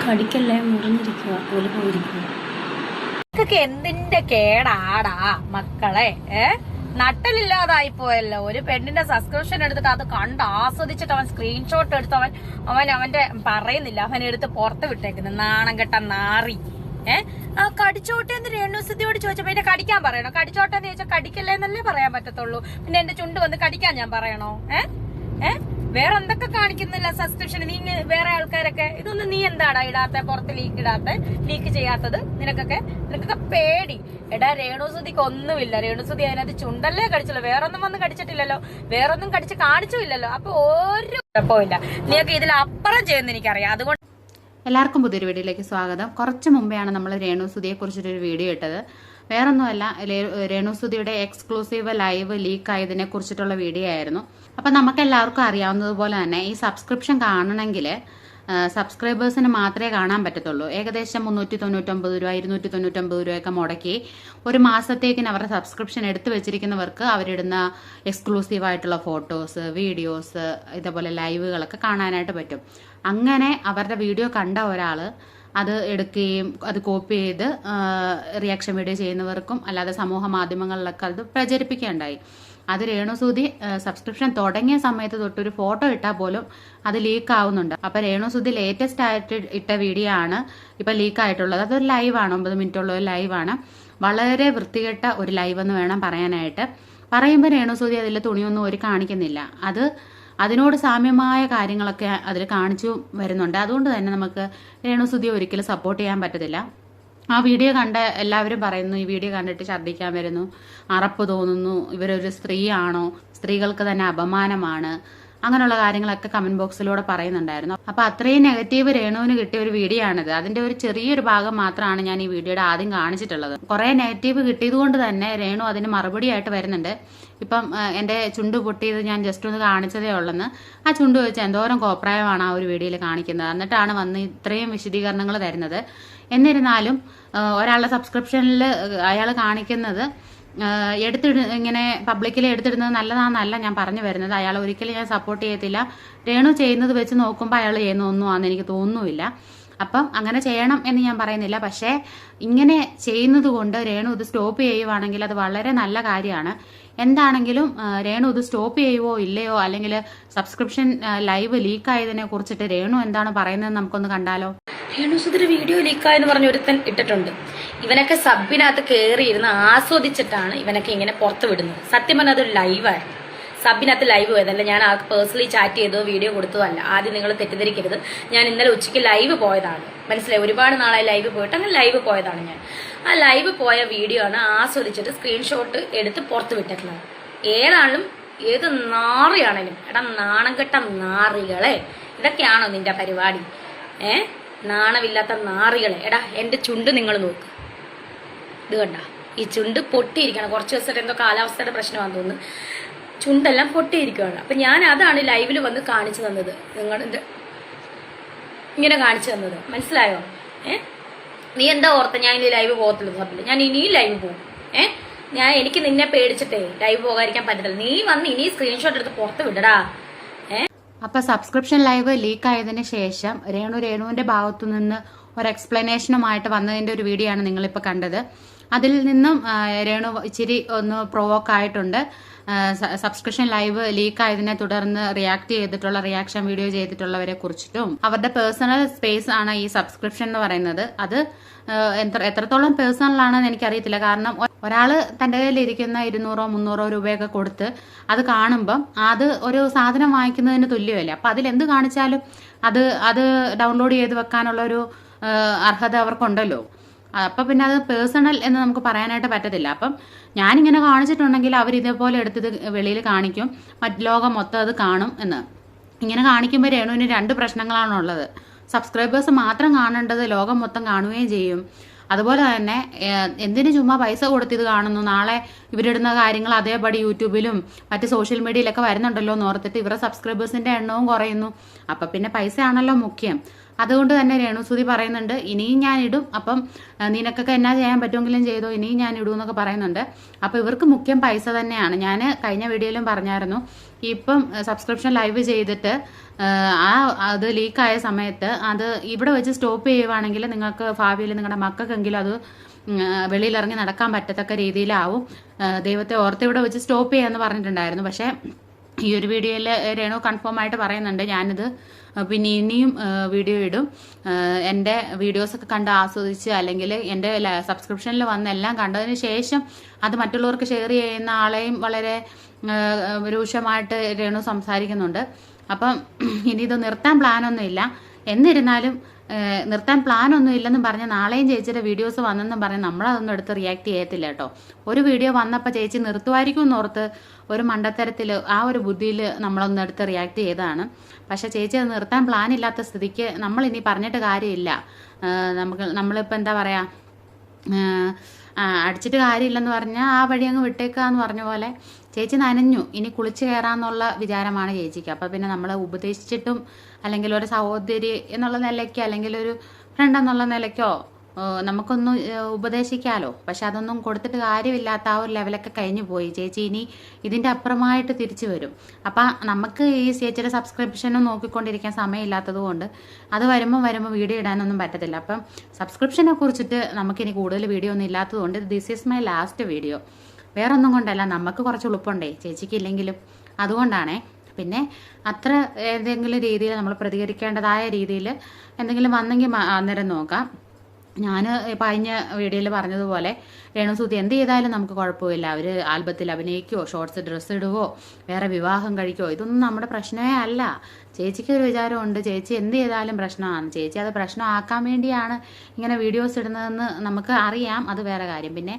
കടിക്കല്ലേ മുറിഞ്ഞിരിക്കുക പോലെ പോയിരിക്കുക. ഇതൊക്കെ എന്തിന്റെ കേടാടാ മക്കളെ? നട്ടലില്ലാതായി പോയല്ലോ. ഒരു പെണ്ണിന്റെ സബ്സ്ക്രിപ്ഷൻ എടുത്തിട്ട് അത് കണ്ട് ആസ്വദിച്ചിട്ട് അവൻ സ്ക്രീൻഷോട്ട് എടുത്ത് അവന്റെ പറയുന്നില്ല, അവൻ എടുത്ത് പുറത്ത് വിട്ടേക്കുന്നു. നാണം കെട്ട നാറി. ആ കടിച്ചോട്ടെ എന്ന് രേണുസുതിയോട് ചോദിച്ചപ്പോ എന്നെ കടിക്കാൻ പറയണോ? കടിച്ചോട്ടെ എന്ന് ചോദിച്ചാൽ കടിക്കല്ലേ എന്നല്ലേ പറയാൻ പറ്റത്തുള്ളൂ. പിന്നെ എന്റെ ചുണ്ട് വന്ന് കടിക്കാൻ ഞാൻ പറയണോ? വേറെ എന്തൊക്കെ കാണിക്കുന്നില്ല സബ്സ്ക്രിപ്ഷൻ? നീ വേറെ ആൾക്കാരൊക്കെ ഇതൊന്നും നീ എന്താടാ ഇടാത്ത, പുറത്ത് ലീക്ക് ചെയ്യാത്തത്? നിനക്കൊക്കെ പേടി. എടാ രേണുസുതിക്ക് ഒന്നുമില്ല. രേണുസുതി അതിനകത്ത് ചുണ്ടല്ലേ കടിച്ചല്ലോ, വേറൊന്നും വന്ന് കടിച്ചിട്ടില്ലല്ലോ, വേറൊന്നും കടിച്ച് കാണിച്ചുമില്ലല്ലോ. അപ്പൊ ഒരു കുഴപ്പമില്ല. നീയൊക്കെ ഇതിലപ്പുറം ചെയ്യുന്ന എനിക്കറിയാം. അതുകൊണ്ട് എല്ലാവർക്കും പുതിയൊരു വീഡിയോയിലേക്ക് സ്വാഗതം. കുറച്ച് മുമ്പെയാണ് നമ്മൾ രേണുസുതിയെ കുറിച്ചിട്ടൊരു വീഡിയോ ഇട്ടത്. വേറൊന്നുമല്ല, രേണുസുതിയുടെ എക്സ്ക്ലൂസീവ് ലൈവ് ലീക്ക് ആയതിനെ കുറിച്ചിട്ടുള്ള വീഡിയോ ആയിരുന്നു. അപ്പം നമുക്ക് എല്ലാവർക്കും അറിയാവുന്നതുപോലെ തന്നെ ഈ സബ്സ്ക്രിപ്ഷൻ കാണണമെങ്കിൽ സബ്സ്ക്രൈബേഴ്സിന് മാത്രമേ കാണാൻ പറ്റത്തുള്ളൂ. ഏകദേശം 399 രൂപ 299 രൂപയൊക്കെ മുടക്കി ഒരു മാസത്തേക്കിന് അവരുടെ സബ്സ്ക്രിപ്ഷൻ എടുത്തു വെച്ചിരിക്കുന്നവർക്ക് അവരിടുന്ന എക്സ്ക്ലൂസീവായിട്ടുള്ള ഫോട്ടോസ്, വീഡിയോസ്, ഇതേപോലെ ലൈവുകളൊക്കെ കാണാനായിട്ട് പറ്റും. അങ്ങനെ അവരുടെ വീഡിയോ കണ്ട ഒരാൾ അത് എടുക്കുകയും അത് കോപ്പി ചെയ്ത് റിയാക്ഷൻ വീഡിയോ ചെയ്യുന്നവർക്കും അല്ലാതെ സമൂഹ മാധ്യമങ്ങളിലൊക്കെ അത് പ്രചരിപ്പിക്കുകയുണ്ടായി. അത് രേണുസുതി സബ്സ്ക്രിപ്ഷൻ തുടങ്ങിയ സമയത്ത് തൊട്ടൊരു ഫോട്ടോ ഇട്ടാൽ പോലും അത് ലീക്ക് ആവുന്നുണ്ട്. അപ്പൊ രേണുസുതി ലേറ്റസ്റ്റ് ആയിട്ട് ഇട്ട വീഡിയോ ആണ് ഇപ്പൊ ലീക്ക് ആയിട്ടുള്ളത്. അതൊരു ലൈവാണ്, 9 മിനിറ്റുള്ള ഒരു ലൈവാണ്. വളരെ വൃത്തികെട്ട ഒരു ലൈവ് എന്ന് വേണം പറയാനായിട്ട്. പറയുമ്പോൾ രേണുസുതി അതിൽ തുണിയൊന്നും ഒരു കാണിക്കുന്നില്ല. അതിനോട് സാമ്യമായ കാര്യങ്ങളൊക്കെ അതിൽ കാണിച്ചു വരുന്നുണ്ട്. അതുകൊണ്ട് തന്നെ നമുക്ക് രേണുസുതിയെ ഒരിക്കലും സപ്പോർട്ട് ചെയ്യാൻ പറ്റത്തില്ല. ആ വീഡിയോ കണ്ട എല്ലാവരും പറയുന്നു, ഈ വീഡിയോ കണ്ടിട്ട് ഛർദ്ദിക്കാൻ വരുന്നു, അറപ്പ് തോന്നുന്നു, ഇവരൊരു സ്ത്രീയാണോ, സ്ത്രീകൾക്ക് തന്നെ അപമാനമാണ്, അങ്ങനെയുള്ള കാര്യങ്ങളൊക്കെ കമന്റ് ബോക്സിലൂടെ പറയുന്നുണ്ടായിരുന്നു. അപ്പൊ അത്രയും നെഗറ്റീവ് രേണുവിന് കിട്ടിയ ഒരു വീഡിയോ ആണിത്. അതിന്റെ ഒരു ചെറിയൊരു ഭാഗം മാത്രമാണ് ഞാൻ ഈ വീഡിയോയുടെ ആദ്യം കാണിച്ചിട്ടുള്ളത്. കുറെ നെഗറ്റീവ് കിട്ടിയത് കൊണ്ട് തന്നെ രേണു അതിന് മറുപടിയായിട്ട് വരുന്നുണ്ട്. ഇപ്പം എന്റെ ചുണ്ട് പൊട്ടിയത് ഞാൻ ജസ്റ്റ് ഒന്ന് കാണിച്ചതേ ഉള്ളെന്ന്. ആ ചുണ്ട് വെച്ച് എന്തോരം കോപ്രായമാണ് ആ ഒരു വീഡിയോയിൽ കാണിക്കുന്നത്. എന്നിട്ടാണ് വന്ന് ഇത്രയും വിശദീകരണങ്ങൾ തരുന്നത്. എന്നിരുന്നാലും ഒരാളുടെ സബ്സ്ക്രിപ്ഷനിൽ അയാൾ കാണിക്കുന്നത് ഇങ്ങനെ പബ്ലിക്കിൽ എടുത്തിടുന്നത് നല്ലതാണെന്നല്ല ഞാൻ പറഞ്ഞു വരുന്നത്. അയാൾ ഒരിക്കലും ഞാൻ സപ്പോർട്ട് ചെയ്യത്തില്ല. രേണു ചെയ്യുന്നത് വെച്ച് നോക്കുമ്പോൾ അയാൾ ചെയ്യുന്ന ഒന്നും ആണെന്ന് എനിക്ക് തോന്നുന്നില്ല. അപ്പം അങ്ങനെ ചെയ്യണം എന്ന് ഞാൻ പറയുന്നില്ല. പക്ഷേ ഇങ്ങനെ ചെയ്യുന്നത് കൊണ്ട് രേണു ഇത് സ്റ്റോപ്പ് ചെയ്യുവാണെങ്കിൽ അത് വളരെ നല്ല കാര്യമാണ്. എന്താണെങ്കിലും രേണു ഇത് സ്റ്റോപ്പ് ചെയ്യുവോ ഇല്ലയോ, അല്ലെങ്കിൽ സബ്സ്ക്രിപ്ഷൻ ലൈവ് ലീക്ക് ആയതിനെ കുറിച്ചിട്ട് രേണു എന്താണ് പറയുന്നത് നമുക്കൊന്ന് കണ്ടാലോ. രേണുസുതിയുടെ വീഡിയോ ലീക്കായെന്ന് പറഞ്ഞ് ഒരുത്തൻ ഇട്ടിട്ടുണ്ട്. ഇവനൊക്കെ സബിനകത്ത് കയറിയിരുന്ന് ആസ്വദിച്ചിട്ടാണ് ഇവനൊക്കെ ഇങ്ങനെ പുറത്ത് വിടുന്നത്. സത്യം പറഞ്ഞാൽ അതൊരു ലൈവായിരുന്നു. സബിനകത്ത് ലൈവ് പോയതല്ല, ഞാൻ ആൾക്ക് പേഴ്സണലി ചാറ്റ് ചെയ്തോ വീഡിയോ കൊടുത്തോ അല്ല. ആദ്യം നിങ്ങൾ തെറ്റിദ്ധരിക്കരുത്. ഞാൻ ഇന്നലെ ഉച്ചയ്ക്ക് ലൈവ് പോയതാണ്, മനസ്സിലായി. ഒരുപാട് നാളായി ലൈവ് പോയിട്ട് അങ്ങനെ ലൈവ് പോയതാണ് ഞാൻ. ആ ലൈവ് പോയ വീഡിയോ ആണ് ആസ്വദിച്ചിട്ട് സ്ക്രീൻഷോട്ട് എടുത്ത് പുറത്ത് വിട്ടിട്ടുള്ളത്. ഏത് നാറിയാണേലും എടാ നാണം കെട്ട നാറികളെ, ഇതൊക്കെയാണോ നിന്റെ പരിപാടി? നാണമില്ലാത്ത നാറികളെ. എടാ എന്റെ ചുണ്ട് നിങ്ങൾ നോക്ക്, ഇത് കണ്ട, ഈ ചുണ്ട് പൊട്ടിയിരിക്കണം. കുറച്ച് ദിവസമായിട്ട് എന്തോ കാലാവസ്ഥയുടെ പ്രശ്നമാണെന്ന് തോന്നുന്നു, ചുണ്ടെല്ലാം പൊട്ടിയിരിക്കുകയാണ്. അപ്പൊ ഞാൻ അതാണ് ലൈവിൽ വന്ന് കാണിച്ചു തന്നത്, നിങ്ങളുടെ ഇങ്ങനെ കാണിച്ചു തന്നത്, മനസ്സിലായോ? നീ എന്താ ഓർത്ത ഞാൻ ഇനി ലൈവ് പോകത്തില്ലെന്ന് പറഞ്ഞില്ല. ഞാൻ ഇനിയും ലൈവ് പോകും. എനിക്ക് നിന്നെ പേടിച്ചിട്ടേ ലൈവ് പോകാതിരിക്കാൻ പറ്റത്തില്ല. നീ വന്ന് ഇനി സ്ക്രീൻഷോട്ട് എടുത്ത് പുറത്ത് വിടടാ. അപ്പൊ സബ്സ്ക്രിപ്ഷൻ ലൈവ് ലീക്ക് ആയതിനു ശേഷം രേണുവിന്റെ ഭാഗത്തു നിന്ന് ഒരു എക്സ്പ്ലനേഷനുമായിട്ട് വന്നതിന്റെ ഒരു വീഡിയോ ആണ് നിങ്ങളിപ്പോൾ കണ്ടത്. അതിൽ നിന്നും രേണു ഇച്ചിരി ഒന്ന് പ്രൊവോക്ക് ആയിട്ടുണ്ട്. സബ്സ്ക്രിപ്ഷൻ ലൈവ് ലീക്ക് ആയതിനെ തുടർന്ന് റിയാക്ഷൻ വീഡിയോ ചെയ്തിട്ടുള്ളവരെ കുറിച്ചിട്ടും അവരുടെ പേഴ്സണൽ സ്പേസ് ആണ് ഈ സബ്സ്ക്രിപ്ഷൻ എന്ന് പറയുന്നത്. അത് എത്രത്തോളം പേഴ്സണൽ ആണെന്ന് എനിക്കറിയത്തില്ല. കാരണം ഒരാള് തന്റെ കയ്യിൽ ഇരിക്കുന്ന 200-300 രൂപയൊക്കെ കൊടുത്ത് അത് കാണുമ്പം അത് ഒരു സാധനം വാങ്ങിക്കുന്നതിന് തുല്യമല്ലേ. അപ്പൊ അതിലെന്ത് കാണിച്ചാലും അത് ഡൗൺലോഡ് ചെയ്ത് വെക്കാനുള്ള ഒരു അർഹത അവർക്കുണ്ടല്ലോ. അപ്പൊ പിന്നെ അത് പേഴ്സണൽ എന്ന് നമുക്ക് പറയാനായിട്ട് പറ്റത്തില്ല. അപ്പം ഞാനിങ്ങനെ കാണിച്ചിട്ടുണ്ടെങ്കിൽ അവർ ഇതേപോലെ എടുത്തത് വെളിയിൽ കാണിക്കും, ലോകം മൊത്തം അത് കാണും എന്ന്. ഇങ്ങനെ കാണിക്കുമ്പോൾ രേണുവിന് 2 പ്രശ്നങ്ങളാണുള്ളത്. സബ്സ്ക്രൈബേഴ്സ് മാത്രം കാണേണ്ടത് ലോകം മൊത്തം കാണുകയും ചെയ്യും. അതുപോലെ തന്നെ എന്തിനു ചുമ്മാ പൈസ കൊടുത്തിത് കാണുന്നു, നാളെ ഇവരിടുന്ന കാര്യങ്ങൾ അതേപടി യൂട്യൂബിലും മറ്റ് സോഷ്യൽ മീഡിയയിലൊക്കെ വരുന്നുണ്ടല്ലോ എന്ന് ഓർത്തിട്ട് ഇവരുടെ സബ്സ്ക്രൈബേഴ്സിന്റെ എണ്ണവും കുറയുന്നു. അപ്പൊ പിന്നെ പൈസയാണല്ലോ മുഖ്യം. അതുകൊണ്ട് തന്നെ രേണുസുതി പറയുന്നുണ്ട് ഇനിയും ഞാൻ ഇടും, അപ്പം നിനക്കൊക്കെ എന്നാ ചെയ്യാൻ പറ്റുമെങ്കിലും ചെയ്തോ, ഇനിയും ഞാൻ ഇടും എന്നൊക്കെ പറയുന്നുണ്ട്. അപ്പോൾ ഇവർക്ക് മുഖ്യം പൈസ തന്നെയാണ്. ഞാൻ കഴിഞ്ഞ വീഡിയോയിലും പറഞ്ഞായിരുന്നു, ഇപ്പം സബ്സ്ക്രിപ്ഷൻ ലൈവ് ചെയ്തിട്ട് അത് ലീക്കായ സമയത്ത് അത് ഇവിടെ വെച്ച് സ്റ്റോപ്പ് ചെയ്യുവാണെങ്കിൽ നിങ്ങൾക്ക് ഭാവിയിൽ നിങ്ങളുടെ മക്കൾക്കെങ്കിലും അത് വെളിയിലിറങ്ങി നടക്കാൻ പറ്റത്തക്ക രീതിയിലാവും. ദൈവത്തെ ഓർത്ത് ഇവിടെ വെച്ച് സ്റ്റോപ്പ് ചെയ്യാമെന്ന് പറഞ്ഞിട്ടുണ്ടായിരുന്നു. പക്ഷേ ഈ ഒരു വീഡിയോയിൽ രേണു കൺഫേം ആയിട്ട് പറയുന്നുണ്ട് ഞാനിത് പിന്നെ ഇനിയും വീഡിയോ ഇടും, എൻ്റെ വീഡിയോസൊക്കെ കണ്ട് ആസ്വദിച്ച് അല്ലെങ്കിൽ എൻ്റെ സബ്സ്ക്രിപ്ഷനിൽ വന്ന് എല്ലാം കണ്ടതിന് ശേഷം അത് മറ്റുള്ളവർക്ക് ഷെയർ ചെയ്യുന്ന ആളെയും വളരെ രൂക്ഷമായിട്ട് രേണു സംസാരിക്കുന്നുണ്ട്. അപ്പം ഇനി ഇത് നിർത്താൻ പ്ലാനൊന്നുമില്ല, എന്നിരുന്നാലും നിർത്താൻ പ്ലാനൊന്നും ഇല്ലെന്നും പറഞ്ഞ് നാളെയും ചേച്ചിയുടെ വീഡിയോസ് വന്നെന്നും പറഞ്ഞ് നമ്മളതൊന്നും എടുത്ത് റിയാക്ട് ചെയ്യത്തില്ല കേട്ടോ. ഒരു വീഡിയോ വന്നപ്പോൾ ചേച്ചി നിർത്തുമായിരിക്കും എന്നോർത്ത് ഒരു മണ്ടത്തരത്തിൽ ആ ഒരു ബുദ്ധിയിൽ നമ്മളൊന്നും എടുത്ത് റിയാക്ട് ചെയ്തതാണ്. പക്ഷേ ചേച്ചി അത് നിർത്താൻ പ്ലാൻ ഇല്ലാത്ത സ്ഥിതിക്ക് നമ്മളിനി പറഞ്ഞിട്ട് കാര്യമില്ല. നമ്മളിപ്പോൾ എന്താ പറയുക, അടിച്ചിട്ട് കാര്യമില്ലെന്ന് പറഞ്ഞാൽ ആ വഴി അങ്ങ് വിട്ടേക്കുക എന്ന് പറഞ്ഞ പോലെ ചേച്ചി നനഞ്ഞു, ഇനി കുളിച്ച് കയറാന്നുള്ള വിചാരമാണ് ചേച്ചിക്ക്. അപ്പോൾ പിന്നെ നമ്മൾ ഉപദേശിച്ചിട്ടും അല്ലെങ്കിൽ ഒരു സഹോദരി എന്നുള്ള നിലയ്ക്കോ അല്ലെങ്കിൽ ഒരു ഫ്രണ്ട് എന്നുള്ള നിലയ്ക്കോ നമുക്കൊന്ന് ഉപദേശിക്കാമല്ലോ. പക്ഷെ അതൊന്നും കൊടുത്തിട്ട് കാര്യമില്ലാത്ത ആ ഒരു ലെവലൊക്കെ കഴിഞ്ഞു പോയി. ചേച്ചി ഇനി ഇതിൻ്റെ അപ്പുറമായിട്ട് തിരിച്ചു വരും. അപ്പം നമുക്ക് ഈ ചേച്ചിയുടെ സബ്സ്ക്രിപ്ഷനും നോക്കിക്കൊണ്ടിരിക്കാൻ സമയമില്ലാത്തത് കൊണ്ട് അത് വരുമ്പോൾ വീഡിയോ ഇടാനൊന്നും പറ്റത്തില്ല. അപ്പം സബ്സ്ക്രിപ്ഷനെ കുറിച്ചിട്ട് നമുക്കിനി കൂടുതൽ വീഡിയോ ഒന്നും ഇല്ലാത്തത് കൊണ്ട് this is my last video. വേറൊന്നും കൊണ്ടല്ല, നമുക്ക് കുറച്ച് ഉളുപ്പുണ്ടേ ചേച്ചിക്ക് ഇല്ലെങ്കിലും, അതുകൊണ്ടാണേ. പിന്നെ അത്ര ഏതെങ്കിലും രീതിയിൽ നമ്മൾ പ്രതികരിക്കേണ്ടതായ രീതിയിൽ എന്തെങ്കിലും വന്നെങ്കിൽ അന്നേരം നോക്കാം. ഞാൻ കഴിഞ്ഞ വീഡിയോയിൽ പറഞ്ഞതുപോലെ രേണുസുതി എന്ത് ചെയ്താലും നമുക്ക് കുഴപ്പമില്ല. അവർ ആൽബത്തിൽ അഭിനയിക്കുവോ, ഷോർട്സ് ഡ്രസ്സ് ഇടുവോ, വേറെ വിവാഹം കഴിക്കുവോ, ഇതൊന്നും നമ്മുടെ പ്രശ്നമേ അല്ല. ചേച്ചിക്ക് ഒരു വിചാരമുണ്ട്, ചേച്ചി എന്ത് ചെയ്താലും പ്രശ്നമാണ്. ചേച്ചി അത് പ്രശ്നമാക്കാൻ വേണ്ടിയാണ് ഇങ്ങനെ വീഡിയോസ് ഇടുന്നതെന്ന് നമുക്ക് അറിയാം, അത് വേറെ കാര്യം. പിന്നെ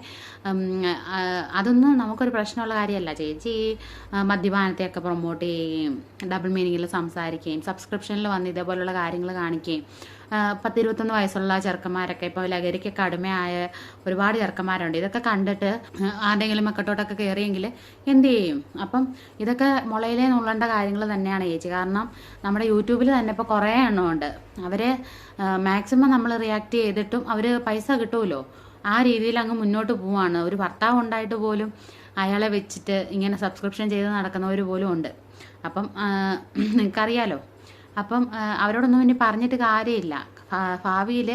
അതൊന്നും നമുക്കൊരു പ്രശ്നമുള്ള കാര്യമല്ല. ചേച്ചി മദ്യപാനത്തെയൊക്കെ പ്രൊമോട്ട് ചെയ്യുകയും ഡബിൾ മീനിങ്ങിൽ സംസാരിക്കുകയും സബ്സ്ക്രിപ്ഷനിൽ വന്ന് ഇതേപോലുള്ള കാര്യങ്ങൾ കാണിക്കുകയും 10-21 വയസ്സുള്ള ചെറുക്കന്മാരൊക്കെ ഇപ്പോൾ ലഹരിക്കൊക്കെ അടിമയായ ഒരുപാട് ചെറുക്കന്മാരുണ്ട്. ഇതൊക്കെ കണ്ടിട്ട് ആരുടെങ്കിലും മക്കട്ടോട്ടൊക്കെ കയറിയെങ്കിൽ എന്ത് ചെയ്യും? അപ്പം ഇതൊക്കെ മുളയിലേ നുള്ളേണ്ട കാര്യങ്ങൾ തന്നെയാണ് ചേച്ചി. കാരണം നമ്മുടെ യൂട്യൂബിൽ തന്നെ ഇപ്പോൾ കുറേ എണ്ണമുണ്ട്. അവർ മാക്സിമം നമ്മൾ റിയാക്ട് ചെയ്തിട്ടും അവർ പൈസ കിട്ടുമല്ലോ, ആ രീതിയിൽ അങ്ങ് മുന്നോട്ട് പോവാണ്. ഒരു ഭർത്താവ് ഉണ്ടായിട്ട് പോലും അയാളെ വെച്ചിട്ട് ഇങ്ങനെ സബ്സ്ക്രിപ്ഷൻ ചെയ്ത് നടക്കുന്നവർ പോലും ഉണ്ട്. അപ്പം നിങ്ങൾക്കറിയാലോ. അപ്പം അവരോടൊന്നും ഇനി പറഞ്ഞിട്ട് കാര്യമില്ല. ഭാവിയിൽ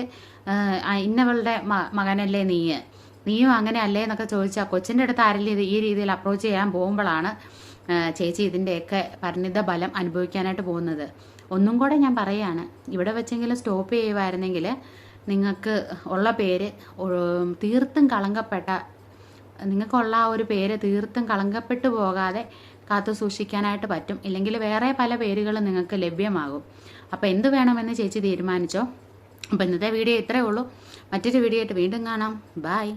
ഇന്നവളുടെ മകനല്ലേ നീയും അങ്ങനെ അല്ലേ എന്നൊക്കെ ചോദിച്ചാൽ കൊച്ചിൻ്റെ അടുത്ത് ആരെങ്കിലും ഈ രീതിയിൽ അപ്രോച്ച് ചെയ്യാൻ പോകുമ്പോഴാണ് ചേച്ചി ഇതിൻ്റെയൊക്കെ പരിണിത ഫലം അനുഭവിക്കാനായിട്ട് പോകുന്നത്. ഒന്നും കൂടെ ഞാൻ പറയുകയാണ്, ഇവിടെ വെച്ചെങ്കിലും സ്റ്റോപ്പ് ചെയ്യുമായിരുന്നെങ്കിൽ നിങ്ങൾക്ക് ഉള്ള പേര് തീർത്തും കളങ്കപ്പെട്ട, നിങ്ങൾക്കുള്ള ആ ഒരു പേര് തീർത്തും കളങ്കപ്പെട്ടു പോകാതെ കാത്തു സൂക്ഷിക്കാനായിട്ട് പറ്റും. ഇല്ലെങ്കിൽ വേറെ പല പേരുകളും നിങ്ങൾക്ക് ലഭ്യമാകും. അപ്പോൾ എന്ത് വേണമെന്ന് ചേച്ചി തീരുമാനിച്ചോ. അപ്പോൾ ഇന്നത്തെ വീഡിയോ ഇത്രയേ ഉള്ളൂ. മറ്റൊരു വീഡിയോ ആയിട്ട് വീണ്ടും കാണാം. ബൈ.